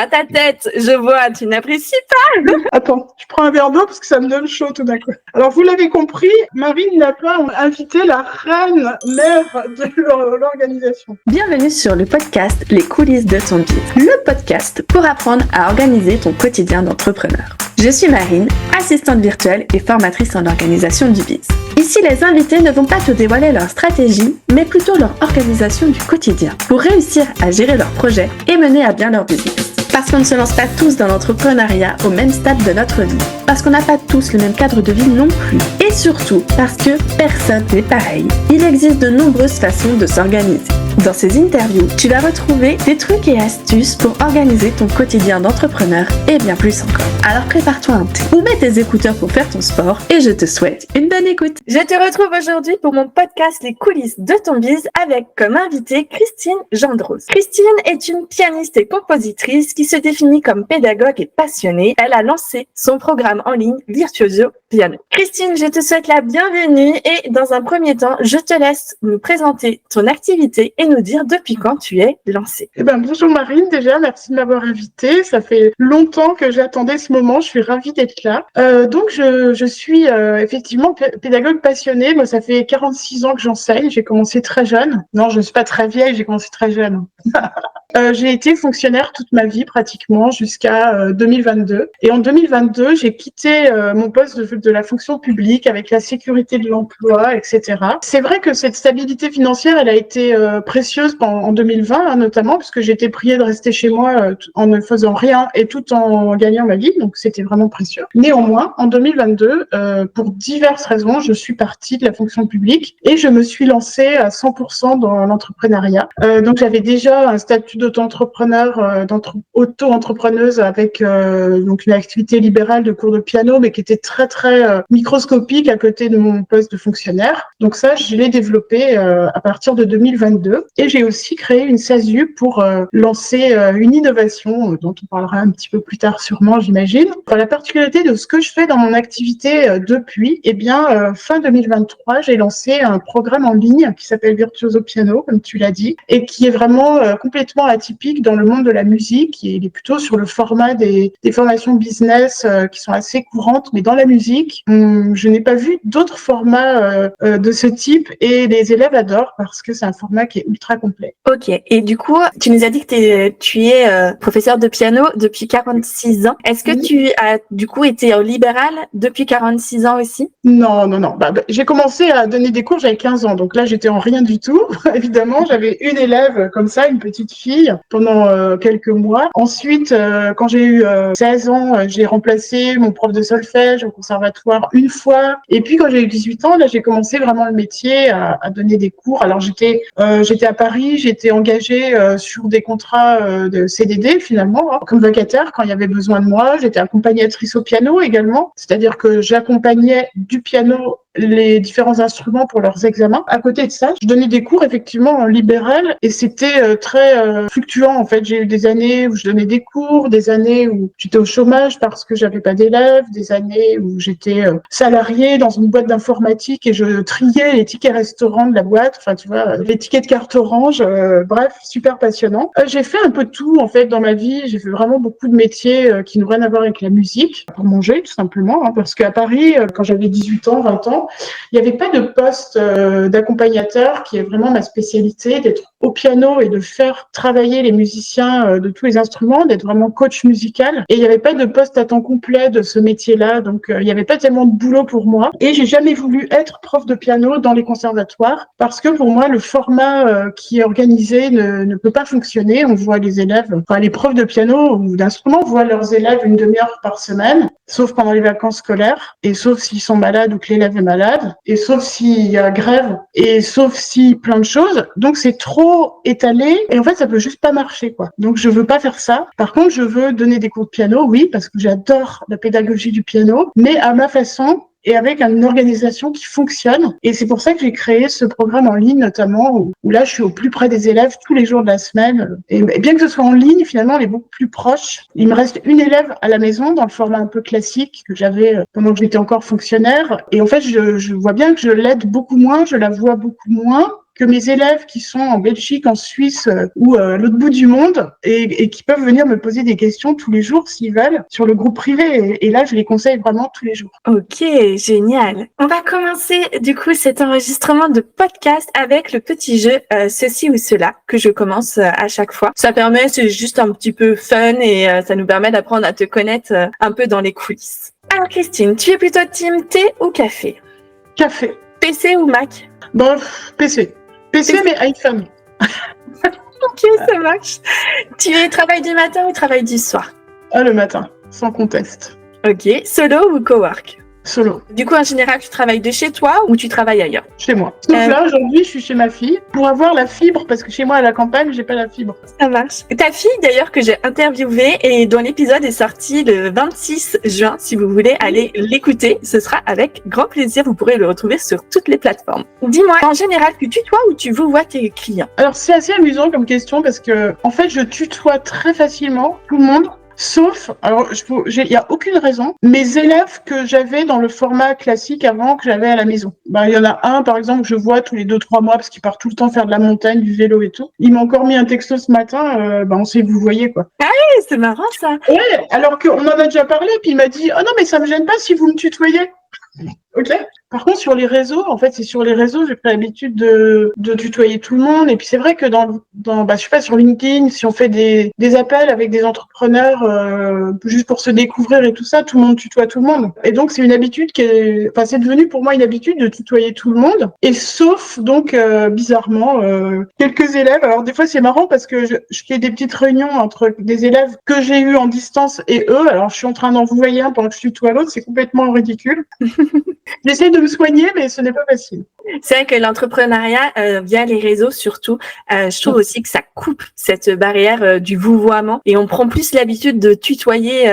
À ta tête, je vois, tu n'apprécies pas. Attends, je prends un verre d'eau parce que ça me donne chaud tout d'un coup. Alors, vous l'avez compris, Marine n'a pas invité la reine mère de l'organisation. Bienvenue sur le podcast Les coulisses de ton biz, le podcast pour apprendre à organiser ton quotidien d'entrepreneur. Je suis Marine, assistante virtuelle et formatrice en organisation du biz. Ici, les invités ne vont pas te dévoiler leur stratégie, mais plutôt leur organisation du quotidien pour réussir à gérer leurs projets et mener à bien leur business. Parce qu'on ne se lance pas tous dans l'entrepreneuriat au même stade de notre vie. Parce qu'on n'a pas tous le même cadre de vie non plus. Et surtout, parce que personne n'est pareil. Il existe de nombreuses façons de s'organiser. Dans ces interviews, tu vas retrouver des trucs et astuces pour organiser ton quotidien d'entrepreneur et bien plus encore. Alors prépare-toi un thé ou mets tes écouteurs pour faire ton sport et je te souhaite une bonne écoute. Je te retrouve aujourd'hui pour mon podcast Les coulisses de ton biz avec comme invitée Christine Gendros. Christine est une pianiste et compositrice qui se définit comme pédagogue et passionnée. Elle a lancé son programme en ligne Virtuoso Piano. Christine, je te souhaite la bienvenue et dans un premier temps, je te laisse nous présenter ton activité et nous dire depuis quand tu es lancée. Bonjour Marine, déjà, merci de m'avoir invitée. Ça fait longtemps que j'attendais ce moment, je suis ravie d'être là. Donc, je suis effectivement pédagogue passionnée. Moi, ça fait 46 ans que j'enseigne, j'ai commencé très jeune. Non, je ne suis pas très vieille, j'ai commencé très jeune. J'ai été fonctionnaire toute ma vie pratiquement jusqu'à 2022. Et en 2022, j'ai quitté mon poste de la fonction publique avec la sécurité de l'emploi, etc. C'est vrai que cette stabilité financière, elle a été précieuse en 2020, notamment, parce que j'étais priée de rester chez moi en ne faisant rien et tout en gagnant ma vie. Donc, c'était vraiment précieux. Néanmoins, en 2022, pour diverses raisons, je suis partie de la fonction publique et je me suis lancée à 100% dans l'entrepreneuriat. Donc, j'avais déjà un statut d'auto-entrepreneur, auto-entrepreneuse avec donc une activité libérale de cours de piano, mais qui était très très microscopique à côté de mon poste de fonctionnaire. Donc ça, je l'ai développé à partir de 2022. Et j'ai aussi créé une SASU pour lancer une innovation dont on parlera un petit peu plus tard sûrement, j'imagine. Enfin, la particularité de ce que je fais dans mon activité depuis, fin 2023, j'ai lancé un programme en ligne qui s'appelle Virtuoso Piano, comme tu l'as dit, et qui est vraiment complètement atypique dans le monde de la musique. Il est plutôt sur le format des formations business qui sont assez courantes, mais dans la musique, je n'ai pas vu d'autres formats de ce type et les élèves adorent parce que c'est un format qui est ultra complet. Ok, et du coup, tu nous as dit que tu es professeur de piano depuis 46 ans. Est-ce que tu as du coup été au libéral depuis 46 ans aussi? Non. J'ai commencé à donner des cours, j'avais 15 ans, donc là j'étais en rien du tout. Évidemment, j'avais une élève comme ça, une petite fille, pendant quelques mois. Ensuite, quand j'ai eu 16 ans, j'ai remplacé mon prof de solfège au conservatoire une fois. Et puis quand j'ai eu 18 ans, là j'ai commencé vraiment le métier à donner des cours. Alors j'étais à Paris, j'étais engagée sur des contrats de CDD finalement, comme vacataire quand il y avait besoin de moi. J'étais accompagnatrice au piano également, c'est-à-dire que j'accompagnais du piano les différents instruments pour leurs examens. À côté de ça, je donnais des cours effectivement en libéral et c'était très fluctuant en fait. J'ai eu des années où je donnais des cours, des années où j'étais au chômage parce que j'avais pas d'élèves, des années où j'étais salariée dans une boîte d'informatique et je triais les tickets restaurants de la boîte, enfin tu vois, les tickets de carte orange, bref, super passionnant. J'ai fait un peu de tout en fait dans ma vie, j'ai fait vraiment beaucoup de métiers qui n'ont rien à voir avec la musique, pour manger tout simplement, parce qu'à Paris, quand j'avais 18 ans, 20 ans, il n'y avait pas de poste d'accompagnateur qui est vraiment ma spécialité, d'être au piano et de faire travailler les musiciens de tous les instruments, d'être vraiment coach musical. Et il n'y avait pas de poste à temps complet de ce métier-là, donc il n'y avait pas tellement de boulot pour moi. Et j'ai jamais voulu être prof de piano dans les conservatoires parce que pour moi, le format qui est organisé ne peut pas fonctionner. On voit les élèves, enfin les profs de piano ou d'instruments voient leurs élèves une demi-heure par semaine, sauf pendant les vacances scolaires, et sauf s'ils sont malades ou que l'élève est malade, et sauf s'il y a grève, et sauf si plein de choses. Donc c'est trop étalé, et en fait ça peut juste pas marcher, quoi. Donc je veux pas faire ça. Par contre, je veux donner des cours de piano, oui, parce que j'adore la pédagogie du piano, mais à ma façon, et avec une organisation qui fonctionne. Et c'est pour ça que j'ai créé ce programme en ligne, notamment, où là, je suis au plus près des élèves tous les jours de la semaine. Et bien que ce soit en ligne, finalement, elle est beaucoup plus proche. Il me reste une élève à la maison, dans le format un peu classique que j'avais pendant que j'étais encore fonctionnaire. Et en fait, je vois bien que je l'aide beaucoup moins, je la vois beaucoup moins. que mes élèves qui sont en Belgique, en Suisse ou à l'autre bout du monde et qui peuvent venir me poser des questions tous les jours s'ils veulent sur le groupe privé. Et là, je les conseille vraiment tous les jours. Ok, génial. On va commencer du coup cet enregistrement de podcast avec le petit jeu ceci ou cela que je commence à chaque fois. Ça permet, c'est juste un petit peu fun et ça nous permet d'apprendre à te connaître un peu dans les coulisses. Alors Christine, tu es plutôt team thé ou café? Café. PC ou Mac? Bon, PC. PC, mais iPhone. Ok, ça marche. Tu travailles du matin ou travailles du soir? Ah, le matin, sans conteste. Ok, solo ou cowork? Solo. Du coup, en général, tu travailles de chez toi ou tu travailles ailleurs? Chez moi. Donc là, aujourd'hui, je suis chez ma fille pour avoir la fibre, parce que chez moi, à la campagne, j'ai pas la fibre. Ça marche. Ta fille, d'ailleurs, que j'ai interviewée et dont l'épisode est sorti le 26 juin, si vous voulez aller l'écouter, ce sera avec grand plaisir. Vous pourrez le retrouver sur toutes les plateformes. Dis-moi, en général, tu tutoies ou tu vouvoies tes clients? Alors, c'est assez amusant comme question parce que, en fait, je tutoie très facilement tout le monde. Sauf, alors il n'y a aucune raison, mes élèves que j'avais dans le format classique avant, que j'avais à la maison. Il y en a un, par exemple, que je vois tous les 2-3 mois parce qu'il part tout le temps faire de la montagne, du vélo et tout. Il m'a encore mis un texto ce matin, on sait vous voyez quoi. Ah oui, c'est marrant ça. Ouais, alors qu'on en a déjà parlé, puis il m'a dit « Oh non, mais ça me gêne pas si vous me tutoyez ». Ok. Par contre, sur les réseaux, en fait, c'est sur les réseaux, j'ai pris l'habitude de tutoyer tout le monde. Et puis, c'est vrai que je sais pas, sur LinkedIn, si on fait des appels avec des entrepreneurs, juste pour se découvrir et tout ça, tout le monde tutoie tout le monde. Et donc, c'est une habitude c'est devenu pour moi une habitude de tutoyer tout le monde. Et sauf, donc, bizarrement, quelques élèves. Alors, des fois, c'est marrant parce que je fais des petites réunions entre des élèves que j'ai eus en distance et eux. Alors, je suis en train d'envoyer un pendant que je tutoie l'autre. C'est complètement ridicule. J'essaie de me soigner, mais ce n'est pas facile. C'est vrai que l'entrepreneuriat, via les réseaux surtout, je trouve aussi que ça coupe cette barrière du vouvoiement et on prend plus l'habitude de tutoyer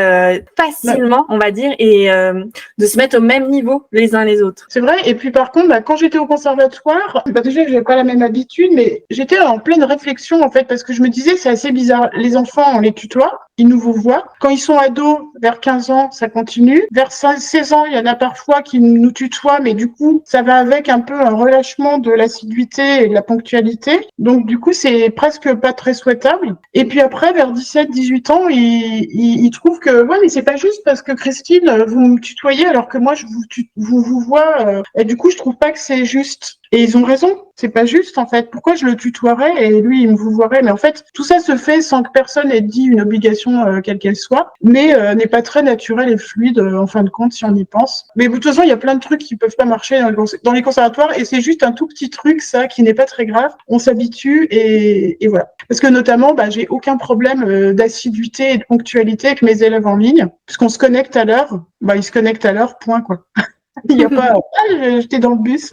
facilement, on va dire, et de se mettre au même niveau les uns les autres. C'est vrai. Et puis par contre, quand j'étais au conservatoire, déjà que j'avais pas la même habitude, mais j'étais en pleine réflexion en fait parce que je me disais c'est assez bizarre. Les enfants, on les tutoie, ils nous vouvoient. Quand ils sont ados, vers 15 ans, ça continue. Vers 16 ans, il y en a parfois qui nous tutoient, mais du coup, ça va avec un peu un relâchement de l'assiduité et de la ponctualité. Donc, du coup, c'est presque pas très souhaitable. Et puis après, vers 17-18 ans, ils trouvent que, ouais, mais c'est pas juste parce que Christine, vous me tutoyez alors que moi, je vous vois. Et du coup, je trouve pas que c'est juste. Et ils ont raison, c'est pas juste en fait. Pourquoi je le tutoierais et lui il me vouvoierait? Mais en fait, tout ça se fait sans que personne ait dit une obligation quelle qu'elle soit, mais n'est pas très naturel et fluide en fin de compte si on y pense. Mais de toute façon, il y a plein de trucs qui peuvent pas marcher dans les conservatoires et c'est juste un tout petit truc ça qui n'est pas très grave. On s'habitue et voilà. Parce que notamment, j'ai aucun problème d'assiduité et de ponctualité avec mes élèves en ligne, puisqu'on se connecte à l'heure. Ils se connectent à l'heure, point quoi. Il n'y a pas j'étais dans le bus.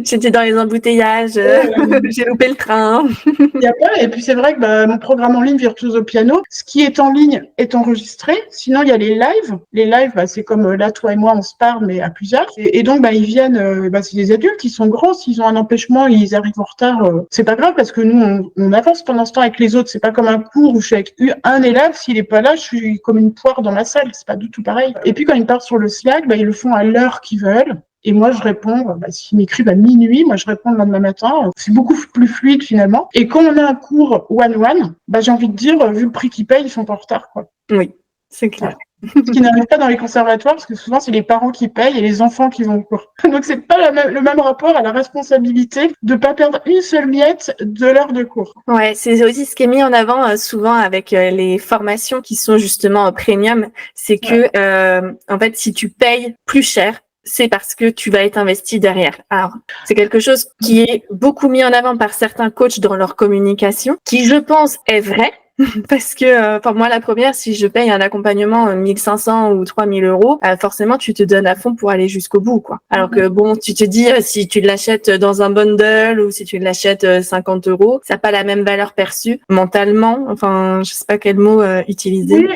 J'étais dans les embouteillages, j'ai loupé le train. Il n'y a pas. Et puis c'est vrai que mon programme en ligne Virtuoso Piano, ce qui est en ligne est enregistré. Sinon, il y a les lives. Les lives, c'est comme là, toi et moi, on se parle, mais à plusieurs. Et donc, ils viennent, c'est des adultes, ils sont grands. S'ils ont un empêchement, ils arrivent en retard. C'est pas grave parce que nous, on avance pendant ce temps avec les autres. C'est pas comme un cours où je suis avec un élève. S'il est pas là, je suis comme une poire dans la salle. C'est pas du tout pareil. Et puis quand ils partent sur le Slack, ils le font à l'heure qu'ils veulent. Et moi, je réponds, s'il m'écrit minuit, moi, je réponds le lendemain matin. C'est beaucoup plus fluide, finalement. Et quand on a un cours one-one, j'ai envie de dire, vu le prix qu'ils payent, ils sont pas en retard, quoi. Oui, c'est clair. Ouais. Ce qui n'arrive pas dans les conservatoires, parce que souvent, c'est les parents qui payent et les enfants qui vont au cours. Donc, c'est pas le même rapport à la responsabilité de pas perdre une seule miette de l'heure de cours. Ouais, c'est aussi ce qui est mis en avant souvent avec les formations qui sont justement premium. C'est que, en fait, si tu payes plus cher, c'est parce que tu vas être investi derrière. Alors, c'est quelque chose qui est beaucoup mis en avant par certains coachs dans leur communication, qui, je pense, est vrai. Parce que, moi, la première, si je paye un accompagnement 1500 ou 3000 euros, forcément, tu te donnes à fond pour aller jusqu'au bout, quoi. Alors que tu te dis, si tu l'achètes dans un bundle ou si tu l'achètes 50 euros, ça n'a pas la même valeur perçue mentalement. Enfin, je sais pas quel mot utiliser. Oui,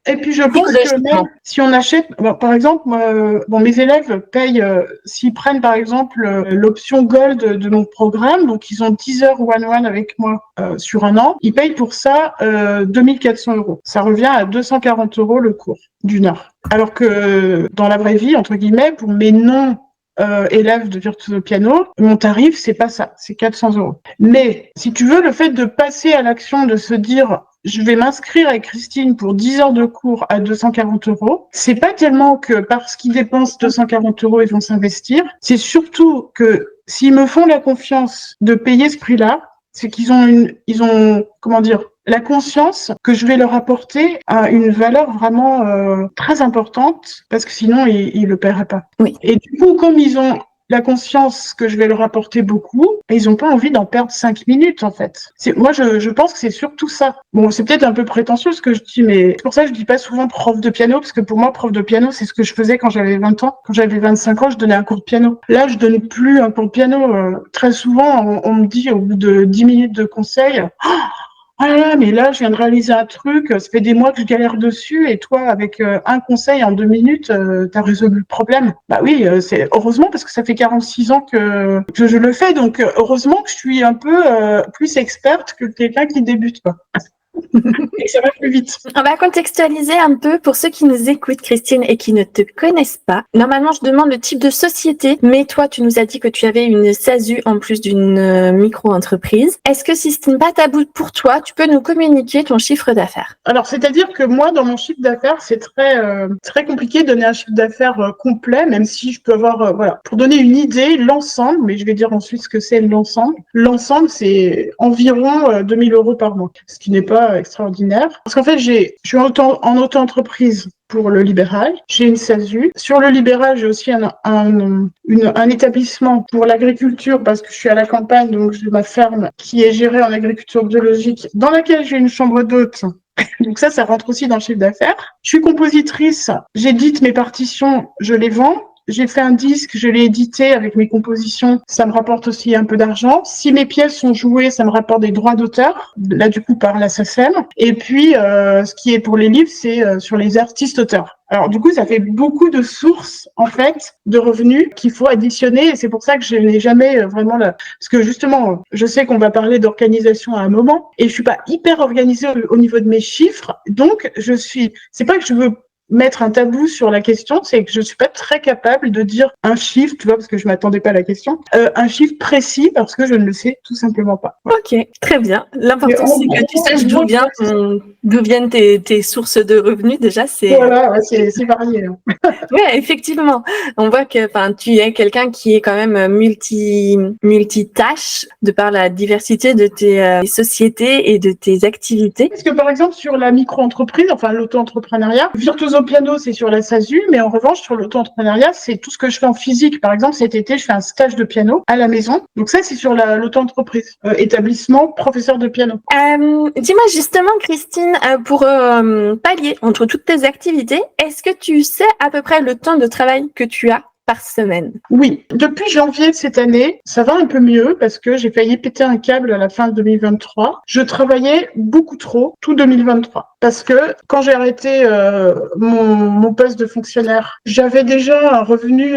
et puis je pense que même si on achète, par exemple, mes élèves payent, s'ils prennent par exemple l'option Gold de mon programme, donc ils ont 10 heures one-one avec moi sur un an, ils payent pour ça 2400 euros. Ça revient à 240 euros le cours d'une heure. Alors que dans la vraie vie, entre guillemets, pour mes non élève de virtuoso piano, mon tarif, c'est pas ça, c'est 400 €. Mais si tu veux, le fait de passer à l'action, de se dire je vais m'inscrire avec Christine pour 10 heures de cours à 240 €. C'est pas tellement que parce qu'ils dépensent 240 €, ils vont s'investir. C'est surtout que s'ils me font la confiance de payer ce prix-là, c'est qu'ils ont, comment dire, la conscience que je vais leur apporter une valeur vraiment très importante, parce que sinon ils le paieraient pas. Oui. Et du coup, comme ils ont la conscience que je vais leur apporter beaucoup, et ils n'ont pas envie d'en perdre 5 minutes, en fait. Moi, je pense que c'est surtout ça. Bon, c'est peut-être un peu prétentieux ce que je dis, mais c'est pour ça que je dis pas souvent prof de piano, parce que pour moi, prof de piano, c'est ce que je faisais quand j'avais 20 ans. Quand j'avais 25 ans, je donnais un cours de piano. Là, je donne plus un cours de piano. Très souvent, on me dit, au bout de 10 minutes de conseil, ah là là, mais là, je viens de réaliser un truc, ça fait des mois que je galère dessus, et toi, avec un conseil en 2 minutes, t'as résolu le problème. Bah oui, c'est heureusement, parce que ça fait 46 ans que je le fais, donc heureusement que je suis un peu plus experte que quelqu'un qui débute, quoi. Et ça va plus vite. On va contextualiser un peu pour ceux qui nous écoutent, Christine, et qui ne te connaissent pas. Normalement, je demande le type de société, mais toi, tu nous as dit que tu avais une SASU en plus d'une micro-entreprise. Est-ce que si ce n'est pas tabou pour toi, tu peux nous communiquer ton chiffre d'affaires? Alors, c'est-à-dire que moi, dans mon chiffre d'affaires, c'est très compliqué de donner un chiffre d'affaires complet, même si je peux avoir, voilà. Pour donner une idée, l'ensemble, mais je vais dire ensuite ce que c'est l'ensemble. L'ensemble, c'est environ 2 000 € par mois, ce qui n'est pas extraordinaire. Parce qu'en fait, je suis en auto-entreprise pour le libéral. J'ai une SASU. Sur le libéral, j'ai aussi un établissement pour l'agriculture parce que je suis à la campagne, donc j'ai ma ferme qui est gérée en agriculture biologique, dans laquelle j'ai une chambre d'hôte. Donc ça rentre aussi dans le chiffre d'affaires. Je suis compositrice, j'édite mes partitions, je les vends. J'ai fait un disque, je l'ai édité avec mes compositions, ça me rapporte aussi un peu d'argent. Si mes pièces sont jouées, ça me rapporte des droits d'auteur, là du coup par la SACEM. Et puis, ce qui est pour les livres, c'est sur les artistes-auteurs. Alors du coup, ça fait beaucoup de sources, en fait, de revenus qu'il faut additionner, et c'est pour ça que je n'ai jamais vraiment parce que justement, je sais qu'on va parler d'organisation à un moment, et je suis pas hyper organisée au niveau de mes chiffres, donc c'est pas que je veux mettre un tabou sur la question, c'est que je suis pas très capable de dire un chiffre, tu vois, parce que je m'attendais pas à la question, un chiffre précis parce que je ne le sais tout simplement pas. Ok, très bien. L'important, c'est que tu saches d'où viennent tes sources de revenus. Déjà, c'est... Voilà, ouais, c'est varié. Hein. Oui, effectivement. On voit que tu es quelqu'un qui est quand même multitâche de par la diversité de tes sociétés et de tes activités. Parce que par exemple, sur la micro-entreprise, enfin l'auto-entrepreneuriat, Virtuoso Piano, c'est sur la SASU, mais en revanche, sur l'auto-entrepreneuriat, c'est tout ce que je fais en physique. Par exemple, cet été, je fais un stage de piano à la maison. Donc ça, c'est sur l'auto-entreprise. Établissement, professeur de piano. Dis-moi justement, Christine, pour pallier entre toutes tes activités, est-ce que tu sais à peu près le temps de travail que tu as par semaine? Oui, depuis janvier de cette année, ça va un peu mieux parce que j'ai failli péter un câble à la fin de 2023. Je travaillais beaucoup trop tout 2023 parce que quand j'ai arrêté mon poste de fonctionnaire, j'avais déjà un revenu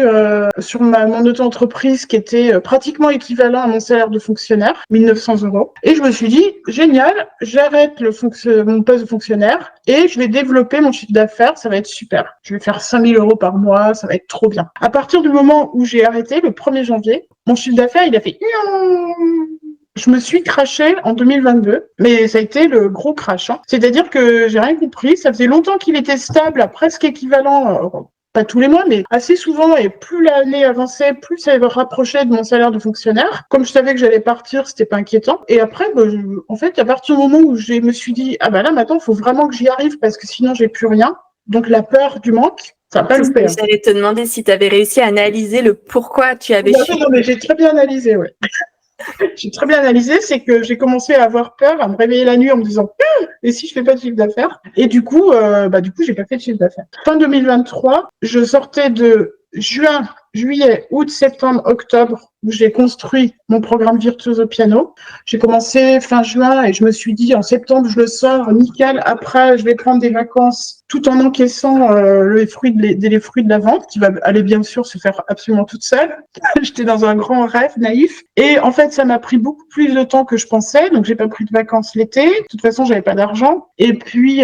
sur mon auto-entreprise qui était pratiquement équivalent à mon salaire de fonctionnaire, 1 900 €. Et je me suis dit, génial, j'arrête mon poste de fonctionnaire et je vais développer mon chiffre d'affaires, ça va être super. Je vais faire 5 000 € par mois, ça va être trop bien. À partir du moment où j'ai arrêté, le 1er janvier, mon chiffre d'affaires, il a fait... Je me suis crashée en 2022, mais ça a été le gros crash. Hein. C'est-à-dire que j'ai rien compris. Ça faisait longtemps qu'il était stable, à presque équivalent, pas tous les mois, mais assez souvent. Et plus l'année avançait, plus ça rapprochait de mon salaire de fonctionnaire. Comme je savais que j'allais partir, c'était pas inquiétant. Et après, en fait, à partir du moment où je me suis dit, ah bah là maintenant, il faut vraiment que j'y arrive parce que sinon j'ai plus rien. Donc la peur du manque. Ça va pas loupé. Hein. J'allais te demander si tu avais réussi à analyser le pourquoi tu avais chuté. Non, mais j'ai très bien analysé, ouais. J'ai très bien analysé, c'est que j'ai commencé à avoir peur, à me réveiller la nuit en me disant et si je fais pas de chiffre d'affaires? Et du coup, j'ai pas fait de chiffre d'affaires. Fin 2023, je sortais de juin, juillet, août, septembre, octobre où j'ai construit mon programme Virtuoso Piano. J'ai commencé fin juin et je me suis dit en septembre, je le sors, nickel. Après, je vais prendre des vacances tout en encaissant les fruits de la vente, qui va aller bien sûr se faire absolument toute seule. J'étais dans un grand rêve naïf. Et en fait, ça m'a pris beaucoup plus de temps que je pensais. Donc, j'ai pas pris de vacances l'été. De toute façon, j'avais pas d'argent. Et puis,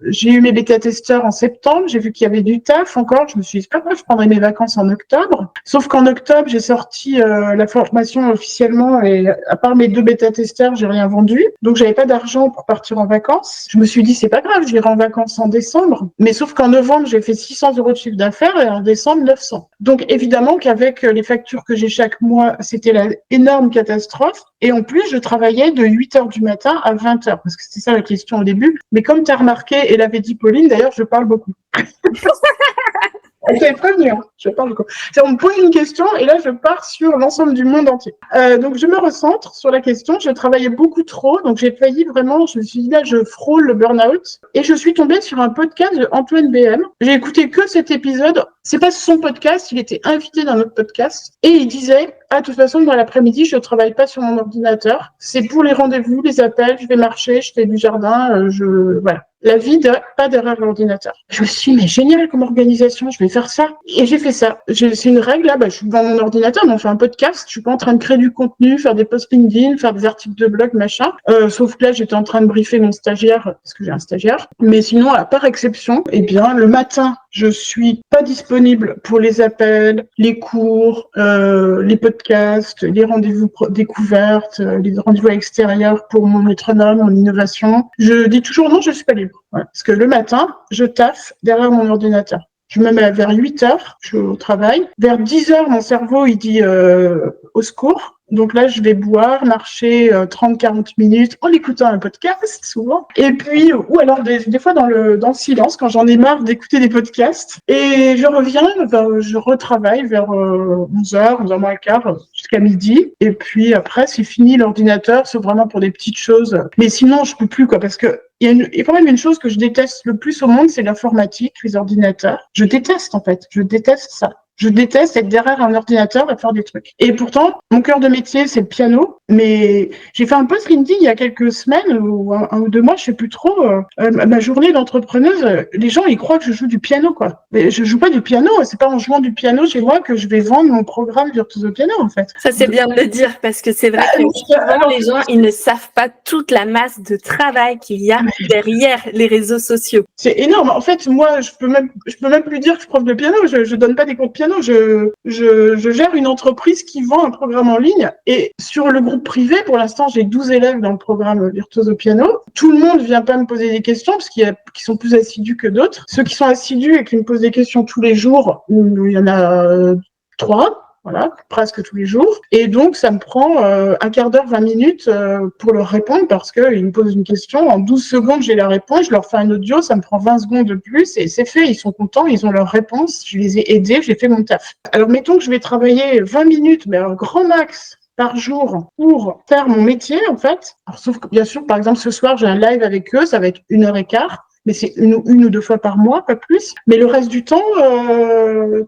j'ai eu mes bêta-testeurs en septembre. J'ai vu qu'il y avait du taf encore. Je me suis dit, c'est pas grave, je prendrai mes vacances en octobre. Sauf qu'en octobre, j'ai sorti la formation officiellement et à part mes 2 bêta-testeurs, j'ai rien vendu. Donc, j'avais pas d'argent pour partir en vacances. Je me suis dit, c'est pas grave, j'irai en vacances en décembre. Mais sauf qu'en novembre, j'ai fait 600 € de chiffre d'affaires et en décembre, 900. Donc, évidemment qu'avec les factures que j'ai chaque mois, c'était la énorme catastrophe. Et en plus, je travaillais de 8h du matin à 20h, parce que c'était ça la question au début. Mais comme tu as remarqué, et l'avait dit Pauline, d'ailleurs, je parle beaucoup. Elle t'avait prévenu, hein. Je parle beaucoup. On me pose une question et là, je pars sur l'ensemble du monde entier. Donc, je me recentre sur la question. Je travaillais beaucoup trop, donc j'ai failli vraiment, je me suis dit là, je frôle le burn-out. Et je suis tombée sur un podcast de Antoine BM. J'ai écouté que cet épisode. C'est pas son podcast, il était invité dans notre podcast. Et il disait, de toute façon, moi, l'après-midi, je travaille pas sur mon ordinateur. C'est pour les rendez-vous, les appels, je vais marcher, je fais du jardin, voilà. La vie, pas derrière l'ordinateur. Je me suis dit, mais génial comme organisation, je vais faire ça. Et j'ai fait ça. C'est une règle, là, je suis devant mon ordinateur, mais on fait un podcast, je suis pas en train de créer du contenu, faire des posts LinkedIn, faire des articles de blog, machin. Sauf que là, j'étais en train de briefer mon stagiaire, parce que j'ai un stagiaire. Mais sinon, à part exception, eh bien, le matin, je suis pas disponible pour les appels, les cours, les podcasts, les rendez-vous découvertes, les rendez-vous à l'extérieur pour mon métronome, mon innovation. Je dis toujours non, je suis pas libre. Voilà. Parce que le matin, je taffe derrière mon ordinateur. Je me mets vers 8h, je suis au travail. Vers 10h, mon cerveau, il dit au secours. Donc là, je vais boire, marcher 30-40 minutes en écoutant un podcast, souvent. Et puis, ou alors des fois dans le silence, quand j'en ai marre d'écouter des podcasts. Et je reviens, je retravaille vers 11h, 11h moins le quart, jusqu'à midi. Et puis après, c'est fini l'ordinateur, c'est vraiment pour des petites choses. Mais sinon, je peux plus, quoi, parce que il y a quand même une chose que je déteste le plus au monde, c'est l'informatique, les ordinateurs. Je déteste, en fait. Je déteste ça. Je déteste être derrière un ordinateur et faire des trucs. Et pourtant, mon cœur de métier, c'est le piano. Mais j'ai fait un post LinkedIn il y a quelques semaines ou un ou 2 mois, je sais plus trop. Ma journée d'entrepreneuse, les gens, ils croient que je joue du piano, quoi. Mais je joue pas du piano. C'est pas en jouant du piano chez moi que je vais vendre mon programme Virtuoso Piano, en fait. Ça, c'est bien de le dire parce que c'est vrai que souvent, les gens, ils ne savent pas toute la masse de travail qu'il y a derrière les réseaux sociaux. C'est énorme. En fait, moi, je peux même plus dire que je prof de piano. Je donne pas des cours de piano. Je gère une entreprise qui vend un programme en ligne. Et sur le groupe privé, pour l'instant, j'ai 12 élèves dans le programme Virtuoso Piano. Tout le monde vient pas me poser des questions parce qu'il y a qui sont plus assidus que d'autres. Ceux qui sont assidus et qui me posent des questions tous les jours, il y en a 3. Voilà, presque tous les jours. Et donc, ça me prend un quart d'heure, 20 minutes pour leur répondre parce qu'ils me posent une question. En 12 secondes, j'ai la réponse. Je leur fais un audio, ça me prend 20 secondes de plus et c'est fait. Ils sont contents, ils ont leur réponse. Je les ai aidés, j'ai fait mon taf. Alors, mettons que je vais travailler 20 minutes, mais un grand max par jour pour faire mon métier, en fait. Alors, sauf que, bien sûr, par exemple, ce soir, j'ai un live avec eux, ça va être 1h15. Mais c'est une ou 2 fois par mois, pas plus. Mais le reste du temps,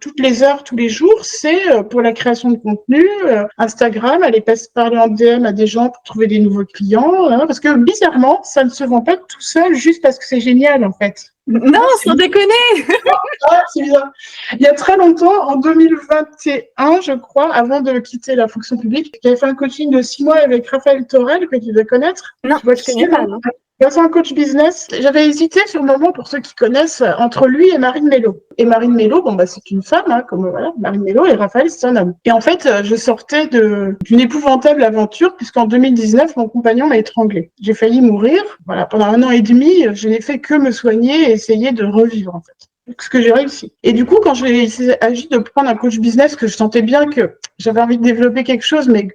toutes les heures, tous les jours, c'est pour la création de contenu, Instagram, aller parler en DM à des gens pour trouver des nouveaux clients. Hein, parce que bizarrement, ça ne se vend pas tout seul juste parce que c'est génial, en fait. Non, sans déconner. C'est bizarre. Il y a très longtemps, en 2021, je crois, avant de quitter la fonction publique, j'avais fait un coaching de 6 mois avec Raphaël Torel, que tu dois connaître. Non, je connais pas, non. C'est un coach business. J'avais hésité sur le moment, pour ceux qui connaissent, entre lui et Marine Mello. Et Marine Mello, c'est une femme, hein, comme voilà, Marine Mello, et Raphaël, c'est un homme. Et en fait, je sortais d'une épouvantable aventure, puisqu'en 2019, mon compagnon m'a étranglée. J'ai failli mourir. Voilà, pendant 1 an et demi, je n'ai fait que me soigner et essayer de revivre, en fait. Ce que j'ai réussi. Et du coup, quand j'ai agi de prendre un coach business, que je sentais bien que j'avais envie de développer quelque chose, mais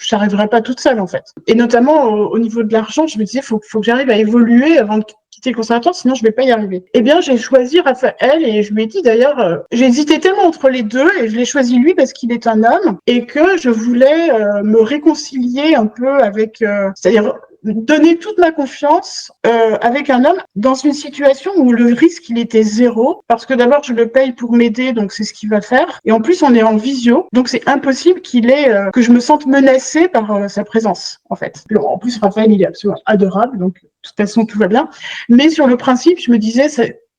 je n'arriverais pas toute seule, en fait. Et notamment, au niveau de l'argent, je me disais, faut que j'arrive à évoluer avant de quitter le conservatoire, sinon je vais pas y arriver. Eh bien, j'ai choisi Raphaël et je lui ai dit d'ailleurs, j'ai hésité tellement entre les deux et je l'ai choisi lui parce qu'il est un homme et que je voulais me réconcilier un peu avec, c'est-à-dire donner toute ma confiance avec un homme dans une situation où le risque il était zéro, parce que d'abord je le paye pour m'aider, donc c'est ce qu'il va faire, et en plus on est en visio, donc c'est impossible que je me sente menacée par sa présence en fait. En plus Raphaël il est absolument adorable, donc de toute façon tout va bien, mais sur le principe je me disais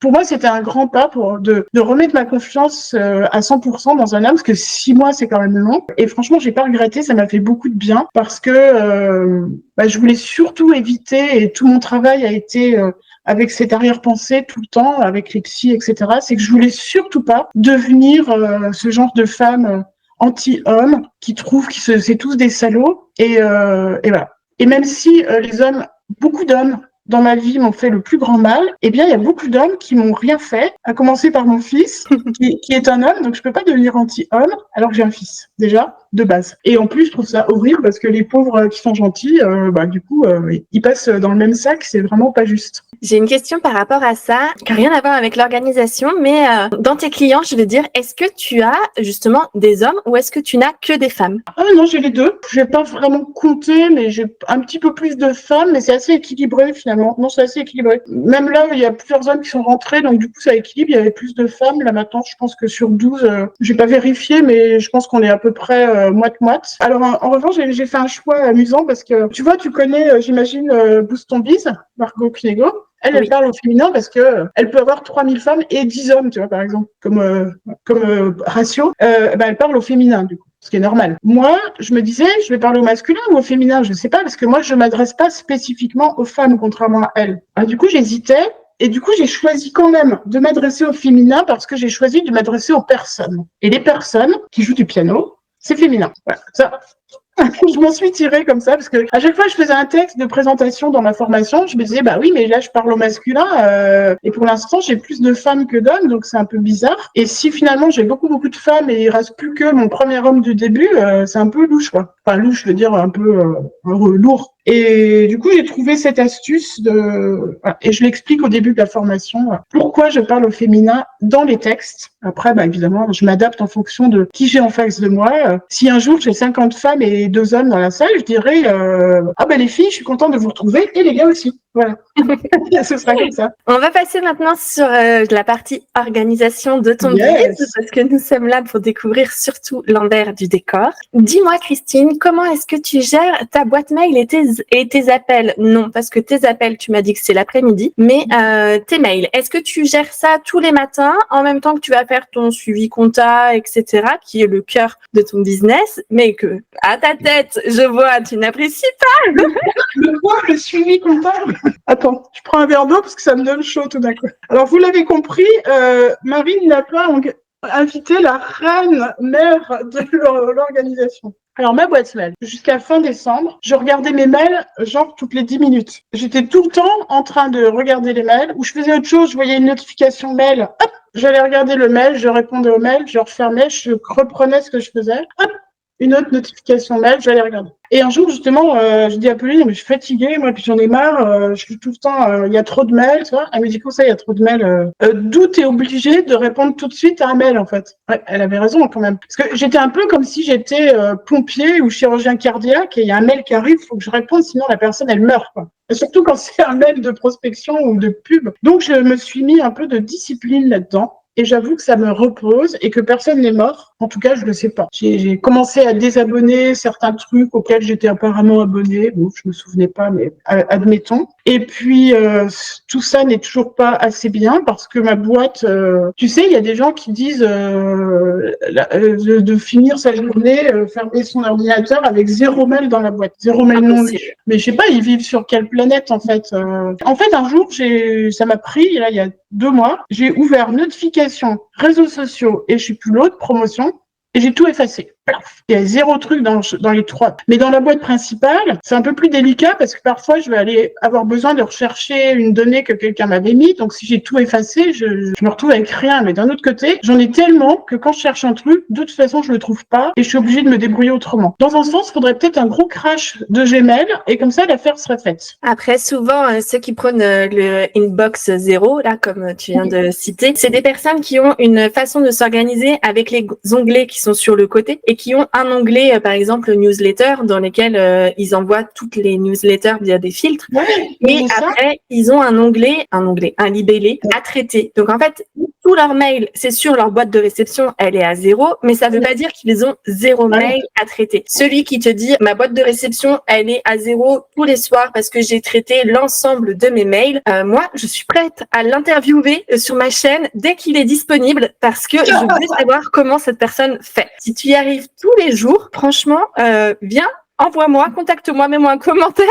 pour moi, c'était un grand pas de remettre ma confiance à 100% dans un homme, parce que 6 mois, c'est quand même long. Et franchement, j'ai pas regretté, ça m'a fait beaucoup de bien, parce que je voulais surtout éviter, et tout mon travail a été avec cette arrière-pensée tout le temps, avec les psys, etc., c'est que je voulais surtout pas devenir ce genre de femme anti-homme qui trouve que c'est tous des salauds. Et voilà. Et même si beaucoup d'hommes dans ma vie m'ont fait le plus grand mal, eh bien, il y a beaucoup d'hommes qui m'ont rien fait, à commencer par mon fils, qui est un homme, donc je peux pas devenir anti-homme, alors que j'ai un fils, déjà, de base. Et en plus, je trouve ça horrible, parce que les pauvres qui sont gentils, du coup, ils passent dans le même sac, c'est vraiment pas juste. J'ai une question par rapport à ça, qui n'a rien à voir avec l'organisation, mais dans tes clients, je veux dire, est-ce que tu as justement des hommes ou est-ce que tu n'as que des femmes? Ah non, j'ai les deux. Je vais pas vraiment compter, mais j'ai un petit peu plus de femmes, mais c'est assez équilibré finalement. Non, c'est assez équilibré. Même là, il y a plusieurs hommes qui sont rentrés, donc du coup, ça équilibre. Il y avait plus de femmes. Là maintenant, je pense que sur 12, j'ai pas vérifié, mais je pense qu'on est à peu près moite-moite. Alors en revanche, j'ai fait un choix amusant parce que tu vois, tu connais, j'imagine, Boost Ton Biz, Margot Cunego. Elle parle au féminin parce que elle peut avoir 3000 femmes et 10 hommes, tu vois, par exemple, comme ratio. Elle parle au féminin, du coup, ce qui est normal. Moi, je me disais, je vais parler au masculin ou au féminin, je sais pas, parce que moi, je m'adresse pas spécifiquement aux femmes, contrairement à elle. Du coup, j'hésitais. Et du coup, j'ai choisi quand même de m'adresser au féminin parce que j'ai choisi de m'adresser aux personnes. Et les personnes qui jouent du piano, c'est féminin. Voilà, ça. Je m'en suis tirée comme ça parce que à chaque fois que je faisais un texte de présentation dans ma formation, je me disais bah oui mais là je parle au masculin et pour l'instant j'ai plus de femmes que d'hommes donc c'est un peu bizarre. Et si finalement j'ai beaucoup de femmes et il reste plus que mon premier homme du début, c'est un peu louche quoi. Enfin louche, je veux dire un peu lourd. Et du coup, j'ai trouvé cette astuce et je l'explique au début de la formation, pourquoi je parle au féminin dans les textes. Après, évidemment, je m'adapte en fonction de qui j'ai en face de moi. Si un jour j'ai 50 femmes et 2 hommes dans la salle, je dirais, les filles, je suis contente de vous retrouver et les gars aussi. Voilà. Ce sera comme ça. On va passer maintenant sur la partie organisation de ton business parce que nous sommes là pour découvrir surtout l'envers du décor. Dis-moi, Christine, comment est-ce que tu gères ta boîte mail et tes appels? Non, parce que tes appels, tu m'as dit que c'est l'après-midi, mais tes mails, est-ce que tu gères ça tous les matins en même temps que tu vas faire ton suivi compta, etc., qui est le cœur de ton business, mais que à ta tête, je vois, tu n'apprécies pas le suivi comptable. Attends, je prends un verre d'eau parce que ça me donne chaud tout d'un coup. Alors, vous l'avez compris, Marine n'a pas invité la reine mère de l'organisation. Alors, ma boîte mail, jusqu'à fin décembre, je regardais mes mails genre toutes les 10 minutes. J'étais tout le temps en train de regarder les mails, ou je faisais autre chose, je voyais une notification mail, hop, j'allais regarder le mail, je répondais au mail, je refermais, je reprenais ce que je faisais, hop, une autre notification mail, j'allais regarder. Et un jour, justement, je dis à Pauline, mais je suis fatiguée, moi, puis j'en ai marre, je suis tout le temps, il y a trop de mails, tu vois. Elle me dit, comment ça, il y a trop de mails d'où t'es obligée de répondre tout de suite à un mail, en fait. Ouais, elle avait raison, quand même. Parce que j'étais un peu comme si j'étais pompier ou chirurgien cardiaque, et il y a un mail qui arrive, il faut que je réponde, sinon la personne, elle meurt, quoi. Et surtout quand c'est un mail de prospection ou de pub. Donc, je me suis mis un peu de discipline là-dedans. Et j'avoue que ça me repose et que personne n'est mort. En tout cas, je ne le sais pas. J'ai commencé à désabonner certains trucs auxquels j'étais apparemment abonnée. Bon, je me souvenais pas, mais admettons. Et puis, tout ça n'est toujours pas assez bien parce que ma boîte... tu sais, il y a des gens qui disent de finir sa journée, fermer son ordinateur avec 0 mail dans la boîte. 0 mail non lu. Mais je sais pas, ils vivent sur quelle planète, en fait. En fait, un jour, ça m'a pris, là, il y a 2 mois, j'ai ouvert notifications, réseaux sociaux et je sais plus l'autre, promotion, et j'ai tout effacé. Il y a 0 truc dans les 3. Mais dans la boîte principale, c'est un peu plus délicat parce que parfois, je vais aller avoir besoin de rechercher une donnée que quelqu'un m'avait mis. Donc, si j'ai tout effacé, je me retrouve avec rien. Mais d'un autre côté, j'en ai tellement que quand je cherche un truc, de toute façon, je le trouve pas et je suis obligée de me débrouiller autrement. Dans un sens, il faudrait peut-être un gros crash de Gmail et comme ça, l'affaire serait faite. Après, souvent, ceux qui prônent le inbox 0, là, comme tu viens de citer, c'est des personnes qui ont une façon de s'organiser avec les onglets qui sont sur le côté et qui ont un onglet, par exemple, newsletter, dans lesquels ils envoient toutes les newsletters via des filtres. Ouais, Et après, ils ont un libellé à traiter. Donc, en fait, tous leurs mails, c'est sûr, leur boîte de réception, elle est à 0, mais ça veut pas dire qu'ils ont 0 mail à traiter. Celui qui te dit, ma boîte de réception, elle est à 0 tous les soirs parce que j'ai traité l'ensemble de mes mails, moi, je suis prête à l'interviewer sur ma chaîne dès qu'il est disponible parce que je veux savoir comment cette personne fait. Si tu y arrives tous les jours, franchement, viens, envoie-moi, contacte-moi, mets-moi un commentaire.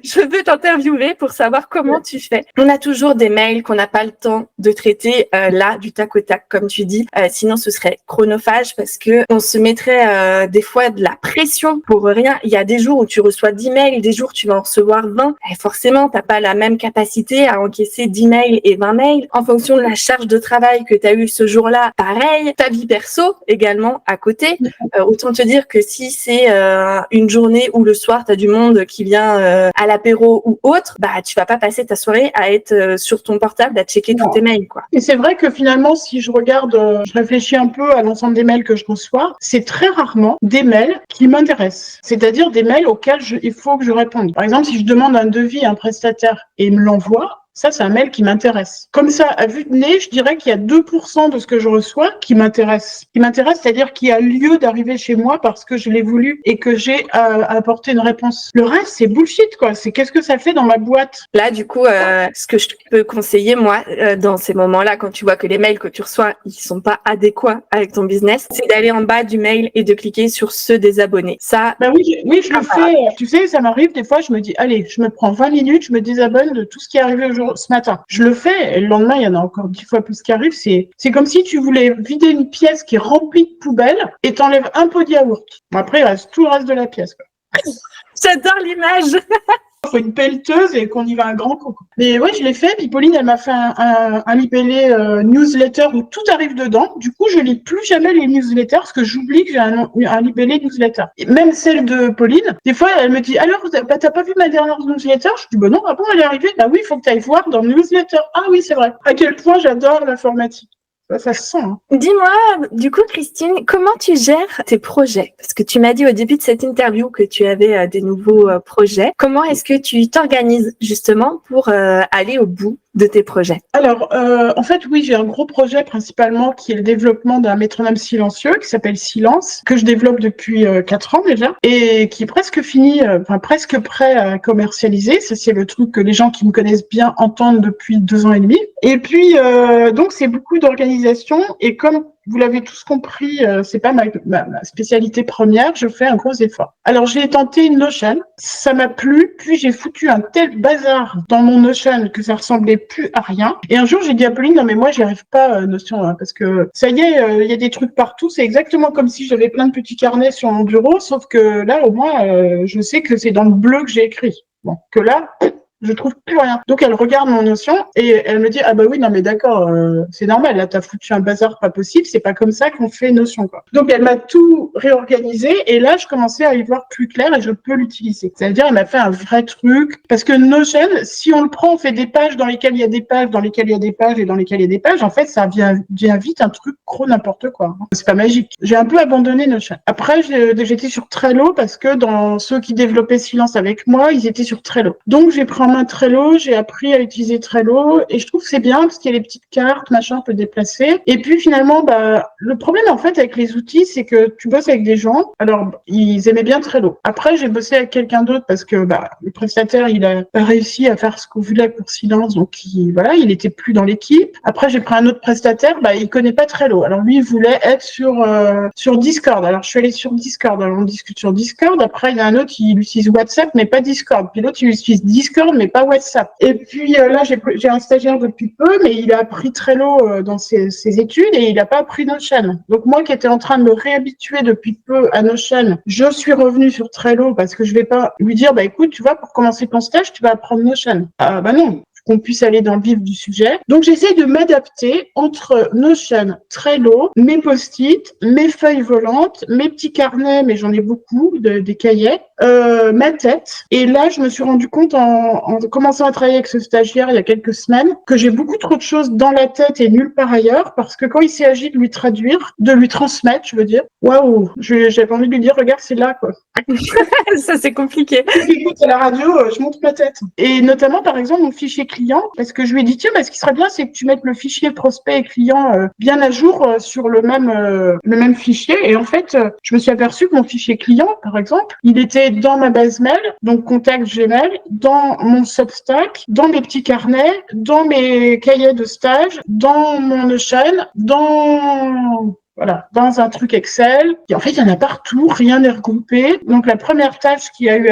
Je veux t'interviewer pour savoir comment tu fais. On a toujours des mails qu'on n'a pas le temps de traiter là, du tac au tac, comme tu dis. Sinon, ce serait chronophage parce que on se mettrait des fois de la pression pour rien. Il y a des jours où tu reçois 10 mails, des jours où tu vas en recevoir 20. Et forcément, t'as pas la même capacité à encaisser 10 mails et 20 mails. En fonction de la charge de travail que tu as eu ce jour-là, pareil. Ta vie perso également à côté. Autant te dire que si c'est une journée où le soir, tu as du monde qui vient à l'apéro ou autre, bah tu vas pas passer ta soirée à être sur ton portable, à checker tous tes mails, quoi. Et c'est vrai que finalement, si je regarde, je réfléchis un peu à l'ensemble des mails que je reçois, c'est très rarement des mails qui m'intéressent. C'est-à-dire des mails auxquels il faut que je réponde. Par exemple, si je demande un devis à un prestataire et il me l'envoie, ça, c'est un mail qui m'intéresse. Comme ça, à vue de nez, je dirais qu'il y a 2% de ce que je reçois qui m'intéresse. Qui m'intéresse, c'est-à-dire qui a lieu d'arriver chez moi parce que je l'ai voulu et que j'ai apporté une réponse. Le reste, c'est bullshit, quoi. C'est qu'est-ce que ça fait dans ma boîte. Là, du coup, ce que je peux conseiller, moi, dans ces moments-là, quand tu vois que les mails que tu reçois, ils sont pas adéquats avec ton business, c'est d'aller en bas du mail et de cliquer sur ceux des abonnés. Ça. Ben oui, je le fais. Tu sais, ça m'arrive des fois, je me dis, allez, je me prends 20 minutes, je me désabonne de tout ce qui est arrivé ce matin. Je le fais, et le lendemain, il y en a encore 10 fois plus qui arrivent. C'est comme si tu voulais vider une pièce qui est remplie de poubelles et t'enlèves un pot de yaourt. Bon, après, il reste tout le reste de la pièce, quoi. J'adore l'image. Il faut une pelleteuse et qu'on y va un grand coup. Mais ouais, je l'ai fait. Puis Pauline, elle m'a fait un libellé newsletter où tout arrive dedans. Du coup, je lis plus jamais les newsletters parce que j'oublie que j'ai un libellé newsletter. Et même celle de Pauline, des fois, elle me dit, alors, t'as pas vu ma dernière newsletter? Je dis, bah non, ah bon, elle est arrivée? Bah oui, il faut que tu ailles voir dans newsletter. Ah oui, c'est vrai. À quel point j'adore l'informatique. Ça se sent. Hein. Dis-moi, du coup, Christine, comment tu gères tes projets? Parce que tu m'as dit au début de cette interview que tu avais des nouveaux projets. Comment est-ce que tu t'organises justement pour aller au bout de tes projets? Alors, en fait, oui, j'ai un gros projet principalement qui est le développement d'un métronome silencieux qui s'appelle Silence, que je développe depuis 4 ans déjà et qui est presque fini, presque prêt à commercialiser. Ça, c'est le truc que les gens qui me connaissent bien entendent depuis 2 ans et demi. Et puis, donc, c'est beaucoup d'organisation et comme vous l'avez tous compris, c'est pas ma spécialité première, je fais un gros effort. Alors, j'ai tenté une Notion, ça m'a plu, puis j'ai foutu un tel bazar dans mon Notion que ça ressemblait plus à rien. Et un jour, j'ai dit à Pauline, non mais moi, j'y arrive pas, Notion, hein, parce que ça y est, il y a des trucs partout, c'est exactement comme si j'avais plein de petits carnets sur mon bureau, sauf que là, au moins, je sais que c'est dans le bleu que j'ai écrit. Bon, que là... je trouve plus rien. Donc elle regarde mon Notion et elle me dit ah bah oui non mais d'accord c'est normal là t'as foutu un bazar pas possible, c'est pas comme ça qu'on fait Notion quoi. Donc elle m'a tout réorganisé et là je commençais à y voir plus clair et je peux l'utiliser. C'est-à-dire elle m'a fait un vrai truc parce que Notion si on le prend on fait des pages dans lesquelles il y a des pages dans lesquelles il y a des pages et dans lesquelles il y a des pages en fait ça devient vite un truc gros n'importe quoi. C'est pas magique. J'ai un peu abandonné Notion. Après j'étais sur Trello parce que dans ceux qui développaient Silence avec moi ils étaient sur Trello. Donc j'ai pris Trello, j'ai appris à utiliser Trello et je trouve que c'est bien parce qu'il y a les petites cartes, machin, on peut déplacer. Et puis finalement, bah, le problème en fait avec les outils, c'est que tu bosses avec des gens. Alors, ils aimaient bien Trello. Après, j'ai bossé avec quelqu'un d'autre parce que bah, le prestataire, il a pas réussi à faire ce qu'on voulait pour Silence, donc il était plus dans l'équipe. Après, j'ai pris un autre prestataire, bah, il connaît pas Trello. Alors lui, il voulait être sur Discord. Alors je suis allée sur Discord. Alors on discute sur Discord. Après, il y a un autre, il utilise WhatsApp, mais pas Discord. Puis l'autre, il utilise Discord, mais pas WhatsApp. Et puis là, j'ai un stagiaire depuis peu, mais il a appris Trello dans ses études et il n'a pas appris Notion. Donc moi qui étais en train de me réhabituer depuis peu à Notion, je suis revenue sur Trello parce que je vais pas lui dire, bah écoute, tu vois, pour commencer ton stage, tu vas apprendre Notion. Ah bah non. qu'on puisse aller dans le vif du sujet. Donc, j'essaie de m'adapter entre Notion, Trello, mes post-it, mes feuilles volantes, mes petits carnets, mais j'en ai beaucoup, des cahiers, ma tête. Et là, je me suis rendu compte en commençant à travailler avec ce stagiaire il y a quelques semaines que j'ai beaucoup trop de choses dans la tête et nulle part ailleurs, parce que quand il s'agit de lui traduire, de lui transmettre, je veux dire, waouh, j'avais envie de lui dire, regarde, c'est là, quoi. Ça, c'est compliqué. J'écoute à la radio, je monte ma tête. Et notamment, par exemple, mon fichier client, parce que je lui ai dit, tiens, ce qui serait bien, c'est que tu mettes le fichier prospect et client bien à jour sur le même fichier. Et en fait, je me suis aperçue que mon fichier client, par exemple, il était dans ma base mail, donc contact Gmail, dans mon Substack, dans mes petits carnets, dans mes cahiers de stage, dans mon Notion, dans un truc Excel. Et en fait, il y en a partout, rien n'est regroupé. Donc, la première tâche qu'il a eu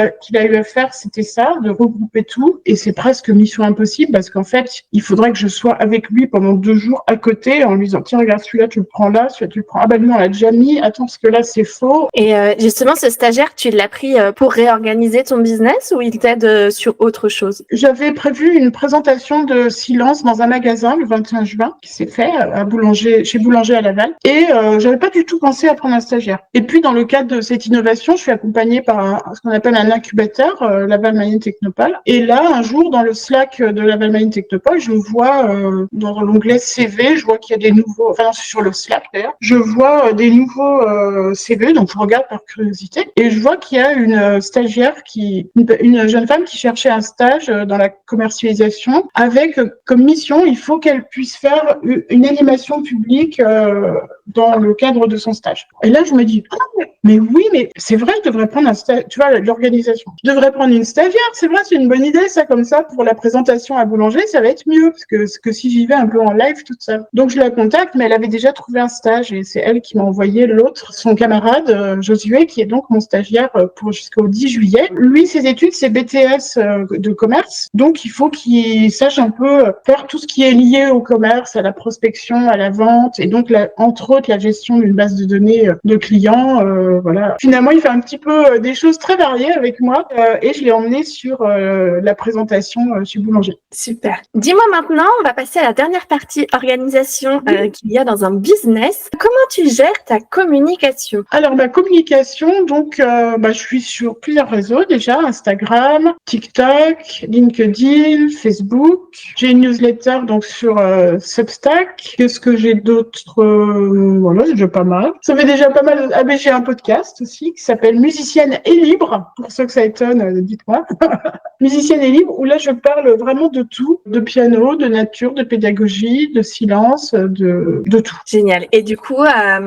à faire, c'était ça, de regrouper tout. Et c'est presque mission impossible parce qu'en fait, il faudrait que je sois avec lui pendant 2 jours à côté en lui disant, tiens, regarde, celui-là, tu le prends là, celui-là, tu le prends. Ah ben, nous, on l'a déjà mis. Attends, parce que là, c'est faux. Et justement, ce stagiaire, tu l'as pris pour réorganiser ton business ou il t'aide sur autre chose? J'avais prévu une présentation de silence dans un magasin le 21 juin qui s'est fait chez Boulanger à Laval. Et j'avais pas du tout pensé à prendre un stagiaire. Et puis, dans le cadre de cette innovation, je suis accompagnée par ce qu'on appelle un incubateur, Laval Mining Technopole. Et là, un jour, dans le Slack de Laval Mining Technopole, je vois dans l'onglet CV, je vois qu'il y a des nouveaux, enfin, c'est sur le Slack d'ailleurs, je vois des nouveaux CV, donc je regarde par curiosité, et je vois qu'il y a une stagiaire une jeune femme qui cherchait un stage dans la commercialisation avec comme mission, il faut qu'elle puisse faire une animation publique dans le cadre de son stage. Et là, je me dis, mais oui, mais c'est vrai, je devrais prendre un stage, tu vois, l'organisation. Je devrais prendre une stagiaire, c'est vrai, c'est une bonne idée, ça, comme ça, pour la présentation à Boulanger, ça va être mieux, parce que si j'y vais un peu en live toute seule. Donc, je la contacte, mais elle avait déjà trouvé un stage, et c'est elle qui m'a envoyé l'autre, son camarade, Josué, qui est donc mon stagiaire pour jusqu'au 10 juillet. Lui, ses études, c'est BTS de commerce, donc il faut qu'il sache un peu faire tout ce qui est lié au commerce, à la prospection, à la vente, et donc, entre autres, la gestion d'une base de données de clients, voilà. Finalement, il fait un petit peu des choses très variées avec moi et je l'ai emmené sur la présentation chez Boulanger. Super. Dis-moi maintenant, on va passer à la dernière partie organisation qu'il y a dans un business. Comment tu gères ta communication? Alors, ma communication, donc, je suis sur plusieurs réseaux déjà, Instagram, TikTok, LinkedIn, Facebook. J'ai une newsletter donc sur Substack. Qu'est-ce que j'ai d'autre? Voilà, c'est déjà pas mal. Ça fait déjà pas mal. Ah, mais j'ai un podcast aussi qui s'appelle Musicienne et libre. Pour ceux que ça étonne, dites-moi. Musicienne et libre, où là, je parle vraiment de tout. De piano, de nature, de pédagogie, de silence, de tout. Génial. Et du coup,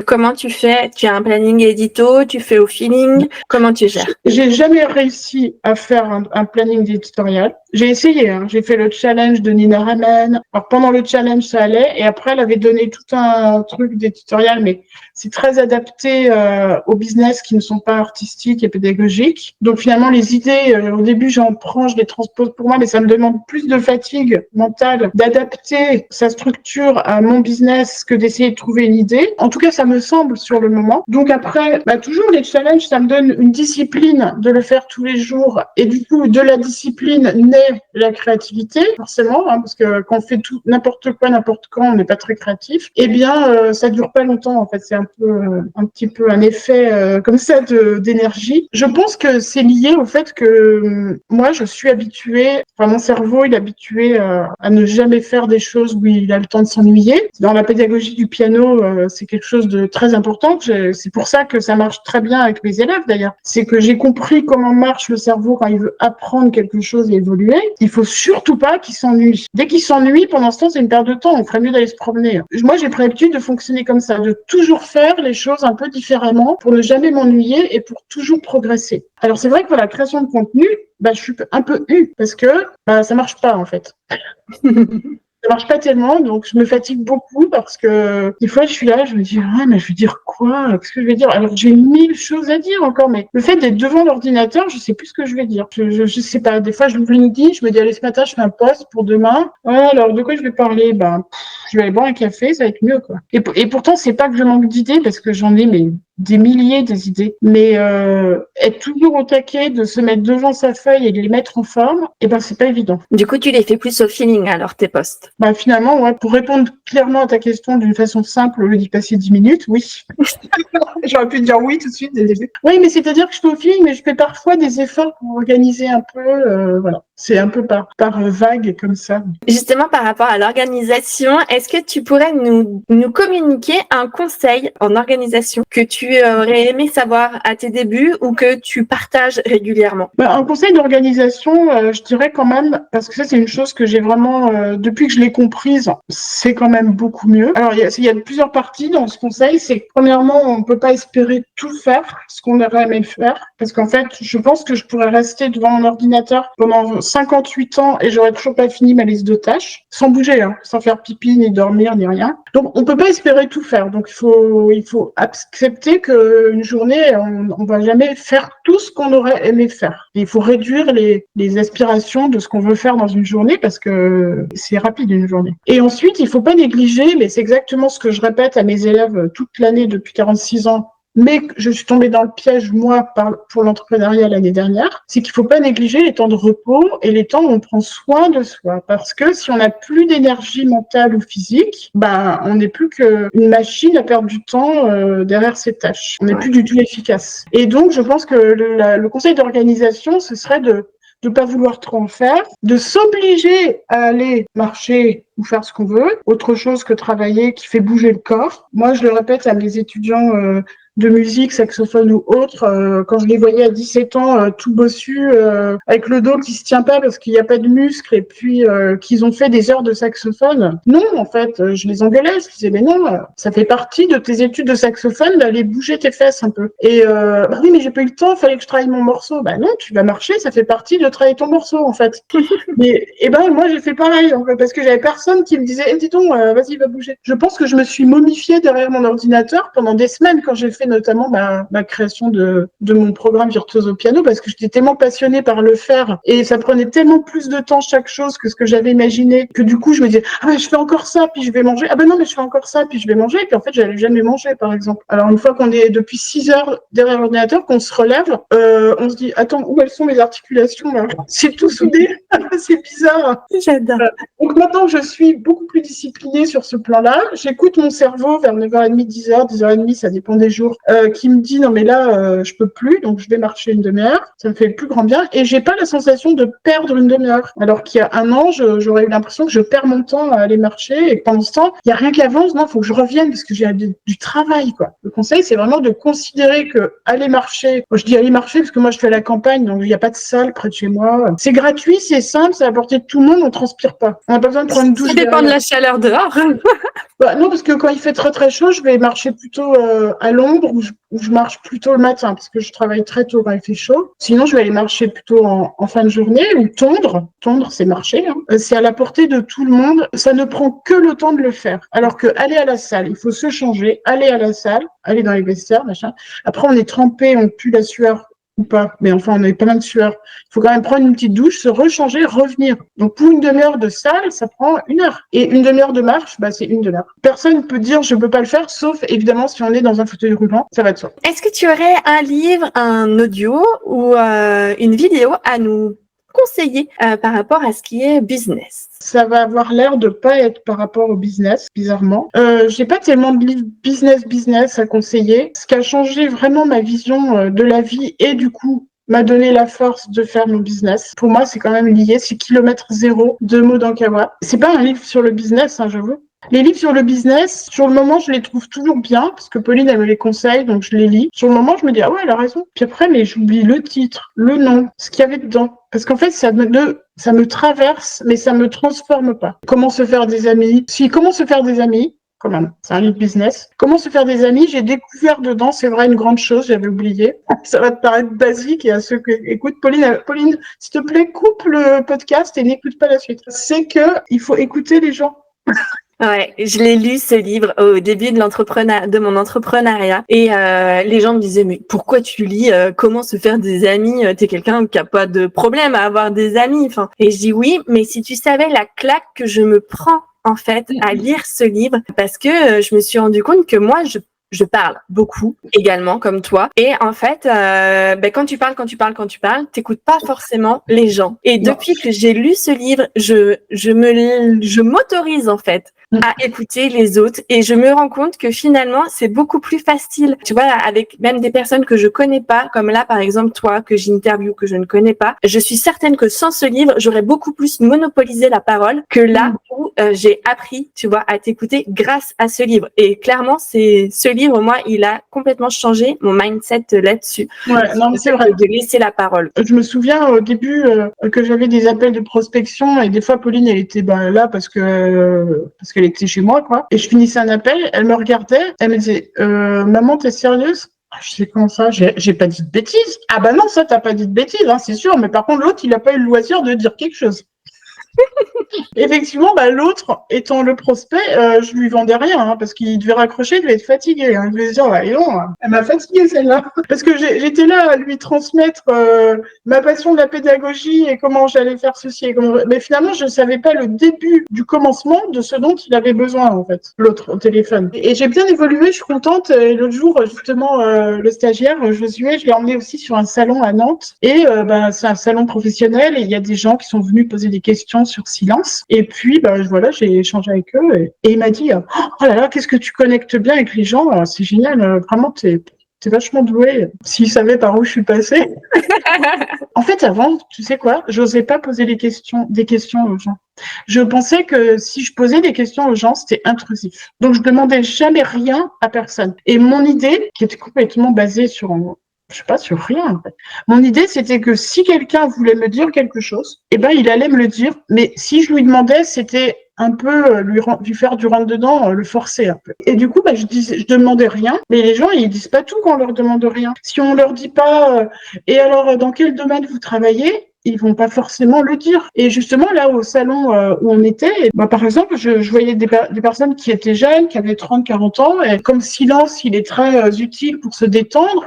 comment tu fais? Tu as un planning édito? Tu fais au feeling? Comment tu gères? J'ai jamais réussi à faire un planning éditorial. J'ai essayé, hein. J'ai fait le challenge de Nina Ramen. Alors, pendant le challenge, ça allait. Et après, elle avait donné tout un truc d'éditorial, mais c'est très adapté aux business qui ne sont pas artistiques et pédagogiques. Donc, finalement, les idées, au début, j'en prends, je les transpose pour moi, mais ça me demande plus de fatigue mentale d'adapter sa structure à mon business que d'essayer de trouver une idée. En tout cas, ça me semble sur le moment. Donc après, toujours les challenges, ça me donne une discipline de le faire tous les jours. Et du coup, de la discipline naît la créativité, forcément, hein, parce que quand on fait tout, n'importe quoi, n'importe quand, on n'est pas très créatif. Eh bien, ça dure pas longtemps, en fait. C'est un petit peu un effet comme ça d'énergie. Je pense que c'est lié au fait que moi, je suis habituée, enfin, mon cerveau, il est habitué à ne jamais faire des choses où il a le temps de s'ennuyer. Dans la pédagogie du piano, c'est quelque chose de très important. C'est pour ça que ça marche très bien avec mes élèves, d'ailleurs. C'est que j'ai compris comment marche le cerveau quand il veut apprendre quelque chose et évoluer. Il faut surtout pas qu'il s'ennuie. Dès qu'il s'ennuie, pendant ce temps, c'est une perte de temps. On ferait mieux d'aller se promener. Moi, j'ai pris l'habitude de fonctionner comme ça, de toujours faire les choses un peu différemment pour ne jamais m'ennuyer et pour toujours progresser. Alors, c'est vrai que pour la création de contenu, je suis un peu parce que ça marche pas, en fait. Ça marche pas tellement, donc je me fatigue beaucoup parce que des fois je suis là, je me dis mais je vais dire quoi? Qu'est-ce que je vais dire? Alors j'ai 1000 choses à dire encore, mais le fait d'être devant l'ordinateur, je sais plus ce que je vais dire. Je sais pas. Des fois je l'ouvre LinkedIn, je me dis allez ce matin je fais un post pour demain. Alors de quoi je vais parler? Je vais aller boire un café, ça va être mieux quoi. Et pourtant c'est pas que je manque d'idées parce que j'en ai mais des milliers des idées, mais être toujours au taquet de se mettre devant sa feuille et de les mettre en forme, eh ben c'est pas évident. Du coup, tu les fais plus au feeling alors tes posts. Bah finalement, ouais, pour répondre clairement à ta question d'une façon simple au lieu d'y passer 10 minutes, oui. J'aurais pu dire oui tout de suite dès le début. Oui, mais c'est-à-dire que je fais au feeling, mais je fais parfois des efforts pour organiser un peu, voilà. C'est un peu par vague comme ça. Justement, par rapport à l'organisation, est-ce que tu pourrais nous communiquer un conseil en organisation que tu aurais aimé savoir à tes débuts ou que tu partages régulièrement? Bah, un conseil d'organisation, je dirais quand même, parce que ça c'est une chose que j'ai vraiment, depuis que je l'ai comprise, c'est quand même beaucoup mieux. Alors il y a plusieurs parties dans ce conseil. C'est que premièrement, on peut pas espérer tout faire, ce qu'on aurait aimé faire, parce qu'en fait, je pense que je pourrais rester devant mon ordinateur pendant 58 ans et j'aurais toujours pas fini ma liste de tâches, sans bouger, hein, sans faire pipi, ni dormir, ni rien. Donc, on peut pas espérer tout faire. Donc, il faut accepter qu'une journée, on va jamais faire tout ce qu'on aurait aimé faire. Et il faut réduire les aspirations de ce qu'on veut faire dans une journée parce que c'est rapide une journée. Et ensuite, il faut pas négliger, mais c'est exactement ce que je répète à mes élèves toute l'année depuis 46 ans, mais je suis tombée dans le piège, moi, pour l'entrepreneuriat l'année dernière, c'est qu'il faut pas négliger les temps de repos et les temps où on prend soin de soi. Parce que si on n'a plus d'énergie mentale ou physique, ben, on n'est plus qu'une machine à perdre du temps derrière ses tâches. On n'est plus du tout efficace. Et donc, je pense que le conseil d'organisation, ce serait de pas vouloir trop en faire, de s'obliger à aller marcher ou faire ce qu'on veut, autre chose que travailler qui fait bouger le corps. Moi, je le répète à mes étudiants de musique, saxophone ou autre, quand je les voyais à 17 ans tout bossus, avec le dos qui se tient pas parce qu'il n'y a pas de muscles et puis qu'ils ont fait des heures de saxophone. Non, en fait, je les engueulais, je disais mais non, ça fait partie de tes études de saxophone d'aller bouger tes fesses un peu. Et bah oui, mais j'ai pas eu le temps, fallait que je travaille mon morceau. Bah non, tu vas marcher, ça fait partie de travailler ton morceau en fait. Mais et ben moi j'ai fait pareil en fait, parce que j'avais personne qui me disait dis donc vas-y va bouger. Je pense que je me suis momifiée derrière mon ordinateur pendant des semaines quand j'ai fait notamment ma création de mon programme Virtuoso Piano parce que j'étais tellement passionnée par le faire et ça prenait tellement plus de temps chaque chose que ce que j'avais imaginé que du coup je me disais ah ben je fais encore ça puis je vais manger, ah ben non mais je fais encore ça puis je vais manger et puis en fait j'allais jamais manger par exemple. Alors une fois qu'on est depuis 6 heures derrière l'ordinateur, qu'on se relève, on se dit attends où elles sont mes articulations là, c'est tout soudé. C'est bizarre. J'adore. Donc maintenant que je suis beaucoup plus disciplinée sur ce plan-là, j'écoute mon cerveau vers 9h30, 10h, 10h30, ça dépend des jours, qui me dit non mais là je peux plus, donc je vais marcher une demi-heure, ça me fait le plus grand bien et j'ai pas la sensation de perdre une demi-heure. Alors qu'il y a un an, j'aurais eu l'impression que je perds mon temps à aller marcher et que pendant ce temps, il y a rien qui avance, non, faut que je revienne parce que j'ai du travail quoi. Le conseil c'est vraiment de considérer que aller marcher, je dis aller marcher parce que moi je suis à la campagne donc il n'y a pas de salle près de chez moi. C'est gratuit, c'est simple, c'est à la portée de tout le monde, on transpire pas. On n'a pas besoin de prendre une douche. Ça dépend de la chaleur dehors. Bah, non, parce que quand il fait très très chaud, je vais marcher plutôt à l'ombre ou je marche plutôt le matin parce que je travaille très tôt quand il fait chaud. Sinon, je vais aller marcher plutôt en fin de journée ou tondre. Tondre, c'est marcher. Hein. C'est à la portée de tout le monde. Ça ne prend que le temps de le faire. Alors que aller à la salle, il faut se changer, aller à la salle, aller dans les vestiaires, machin. Après, on est trempé, on pue la sueur ou pas, mais enfin on avait pas mal de sueur. Il faut quand même prendre une petite douche, se rechanger, revenir. Donc pour une demi-heure de salle, ça prend 1 heure. Et une demi-heure de marche, bah c'est 1 demi-heure. Personne ne peut dire je peux pas le faire, sauf évidemment si on est dans un fauteuil roulant, ça va de soi. Est-ce que tu aurais un livre, un audio ou une vidéo à nous conseiller par rapport à ce qui est business? Ça va avoir l'air de pas être par rapport au business, bizarrement. J'ai pas tellement de livres business à conseiller. Ce qui a changé vraiment ma vision de la vie et du coup m'a donné la force de faire mon business. Pour moi, c'est quand même lié. C'est Kilomètre Zéro de Maud Ankawa. C'est pas un livre sur le business, hein, j'avoue. Les livres sur le business, sur le moment, je les trouve toujours bien, parce que Pauline, elle me les conseille, donc je les lis. Sur le moment, je me dis, ah ouais, elle a raison. Puis après, mais j'oublie le titre, le nom, ce qu'il y avait dedans. Parce qu'en fait, ça me traverse, mais ça me transforme pas. Comment se faire des amis? Comment se faire des amis? Quand même, c'est un livre business. Comment se faire des amis? J'ai découvert dedans, c'est vrai, une grande chose, j'avais oublié. Ça va te paraître basique et à ceux qui écoutent, Pauline, s'il te plaît, coupe le podcast et n'écoute pas la suite. C'est que il faut écouter les gens. Ouais, je l'ai lu ce livre au début de mon entrepreneuriat et les gens me disaient mais pourquoi tu lis comment se faire des amis, t'es quelqu'un qui a pas de problème à avoir des amis, enfin. Et je dis oui, mais si tu savais la claque que je me prends en fait à lire ce livre, parce que je me suis rendu compte que moi je je parle beaucoup également comme toi. Et en fait, quand tu parles, t'écoutes pas forcément les gens. Et depuis que j'ai lu ce livre, je m'autorise en fait à écouter les autres et je me rends compte que finalement c'est beaucoup plus facile. Tu vois, avec même des personnes que je connais pas, comme là par exemple toi que j'interviewe que je ne connais pas, je suis certaine que sans ce livre j'aurais beaucoup plus monopolisé la parole que là où j'ai appris, tu vois, à t'écouter grâce à ce livre. Et clairement, c'est ce livre, moi, il a complètement changé mon mindset là-dessus. Ouais, non, mais c'est vrai. De laisser la parole. Je me souviens au début que j'avais des appels de prospection et des fois Pauline elle était là parce qu'elle était chez moi quoi. Et je finissais un appel, elle me regardait, elle me disait maman t'es sérieuse? Je sais comment ça, j'ai pas dit de bêtises. Ah bah non ça t'as pas dit de bêtises hein, c'est sûr. Mais par contre l'autre il a pas eu le loisir de dire quelque chose. Effectivement, l'autre étant le prospect, je lui vendais rien hein, parce qu'il devait raccrocher, il devait être fatigué. Hein. Il devait se dire, non, elle m'a fatigué celle-là. Parce que j'étais là à lui transmettre ma passion de la pédagogie et comment j'allais faire ceci. Mais finalement, je ne savais pas le début du commencement de ce dont il avait besoin, en fait, l'autre au téléphone. Et j'ai bien évolué, je suis contente. Et l'autre jour, justement, le stagiaire, Josué, je l'ai emmené aussi sur un salon à Nantes. Et c'est un salon professionnel et il y a des gens qui sont venus poser des questions sur silence. Et puis, voilà, j'ai échangé avec eux et il m'a dit oh là là, qu'est-ce que tu connectes bien avec les gens, c'est génial, vraiment, t'es vachement doué. S'il savait par où je suis passée. En fait, avant, tu sais quoi, j'osais pas poser des questions aux gens. Je pensais que si je posais des questions aux gens, c'était intrusif. Donc, je demandais jamais rien à personne. Et mon idée, qui était complètement basée sur sur rien, en fait. Mon idée, c'était que si quelqu'un voulait me dire quelque chose, il allait me le dire. Mais si je lui demandais, c'était un peu lui faire du rentre-dedans, le forcer un peu. Et du coup, je demandais rien. Mais les gens, ils disent pas tout quand on leur demande rien. Si on leur dit pas, et alors, dans quel domaine vous travaillez? Ils vont pas forcément le dire. Et justement, là, au salon où on était, par exemple, je voyais des personnes qui étaient jeunes, qui avaient 30, 40 ans, et comme silence, il est très utile pour se détendre,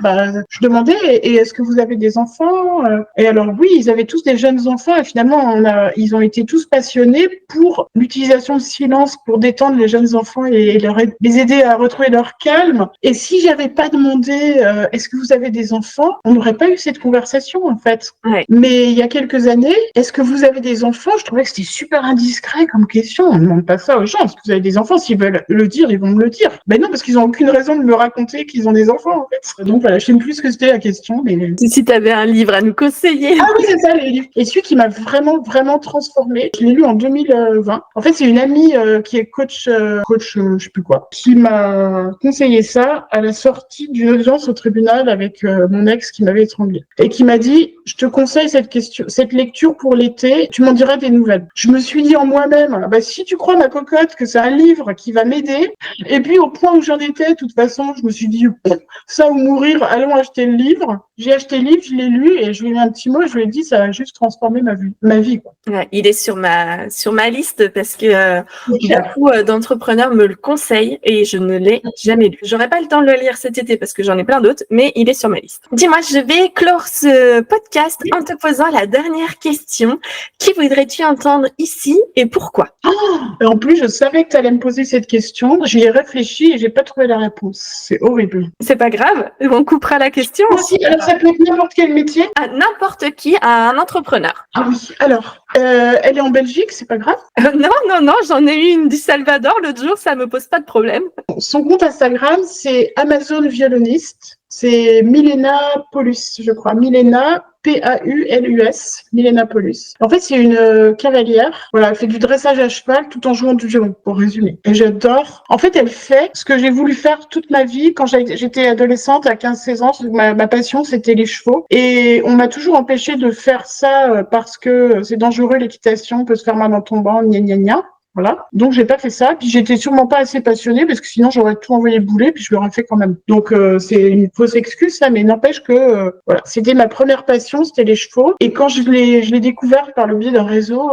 je demandais, et est-ce que vous avez des enfants? Et alors, oui, ils avaient tous des jeunes enfants, et finalement, ils ont été tous passionnés pour l'utilisation de silence pour détendre les jeunes enfants et les aider à retrouver leur calme. Et si j'avais pas demandé, est-ce que vous avez des enfants? On n'aurait pas eu cette conversation, en fait. Ouais. Mais il y a quelques années, est-ce que vous avez des enfants? Je trouvais que c'était super indiscret comme question. On ne demande pas ça aux gens. Est-ce que vous avez des enfants? S'ils veulent le dire, ils vont me le dire. Non, parce qu'ils n'ont aucune raison de me raconter qu'ils ont des enfants, en fait. Donc voilà, je sais plus ce que c'était la question. Mais... Si tu avais un livre à nous conseiller. Ah oui, c'est ça, les livres. Et celui qui m'a vraiment, vraiment transformée, je l'ai lu en 2020. En fait, c'est une amie qui est coach, je sais plus quoi, qui m'a conseillé ça à la sortie d'une audience au tribunal avec mon ex qui m'avait étranglée. Et qui m'a dit, je te conseille cette lecture pour l'été, tu m'en diras des nouvelles. Je me suis dit en moi-même, si tu crois, ma cocotte, que c'est un livre qui va m'aider, et puis au point où j'en étais, de toute façon, je me suis dit, ça ou mourir, allons acheter le livre. J'ai acheté le livre, je l'ai lu, et je lui ai mis un petit mot, et je lui ai dit, ça a juste transformé ma vie, quoi. Ouais, il est sur ma liste parce que beaucoup d'entrepreneurs me le conseillent et je ne l'ai jamais lu. J'aurais pas le temps de le lire cet été parce que j'en ai plein d'autres, mais il est sur ma liste. Dis-moi, je vais clore ce podcast en te posant la dernière question. Qui voudrais-tu entendre ici et pourquoi? Et en plus, je savais que tu allais me poser cette question. J'y ai réfléchi et j'ai pas trouvé la réponse. C'est horrible. C'est pas grave, on coupera la question. Si, alors ça peut être n'importe quel métier. À n'importe qui, à un entrepreneur. Ah oui, alors, elle est en Belgique, c'est pas grave? Non, j'en ai eu une du Salvador l'autre jour, ça me pose pas de problème. Son compte Instagram, c'est Amazon Violoniste. C'est Milena Paulus, je crois. Milena, Paulus, Milena Paulus. En fait, c'est une cavalière. Voilà, elle fait du dressage à cheval tout en jouant du violon, pour résumer. Et j'adore. En fait, elle fait ce que j'ai voulu faire toute ma vie. Quand j'étais adolescente, à 15-16 ans, ma passion, c'était les chevaux. Et on m'a toujours empêché de faire ça parce que c'est dangereux, l'équitation, peut se faire mal en tombant, gna gna gna. Voilà. Donc, j'ai pas fait ça. Puis, j'étais sûrement pas assez passionnée parce que sinon, j'aurais tout envoyé bouler puis je l'aurais fait quand même. Donc, c'est une fausse excuse, ça, mais n'empêche que, voilà. C'était ma première passion, c'était les chevaux. Et quand je l'ai découvert par le biais d'un réseau,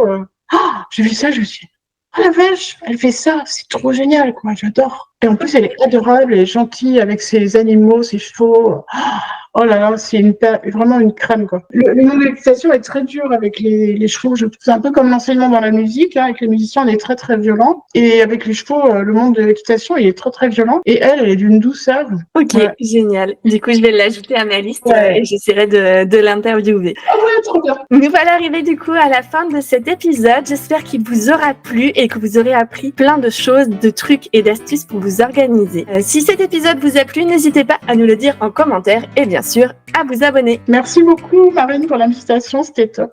j'ai vu ça, je me suis dit, oh la vache, elle fait ça, c'est trop génial, quoi, j'adore. Et en plus, elle est adorable, elle est gentille avec ses animaux, ses chevaux. Oh là là, c'est vraiment une crème, quoi. Le monde de l'équitation est très dur avec les chevaux. C'est un peu comme l'enseignement dans la musique, hein, avec les musiciens, on est très très violent. Et avec les chevaux, le monde de l'équitation, il est très très violent. Et elle est d'une douceur. Ok, Ouais. génial. Du coup, je vais l'ajouter à ma liste Ouais. et j'essaierai de l'interviewer. Ah ouais, trop bien. Nous voilà arrivés du coup à la fin de cet épisode. J'espère qu'il vous aura plu et que vous aurez appris plein de choses, de trucs et d'astuces pour vous organiser. Si cet épisode vous a plu, n'hésitez pas à nous le dire en commentaire et bien sûr à vous abonner. Merci beaucoup, Marine, pour l'invitation. C'était top.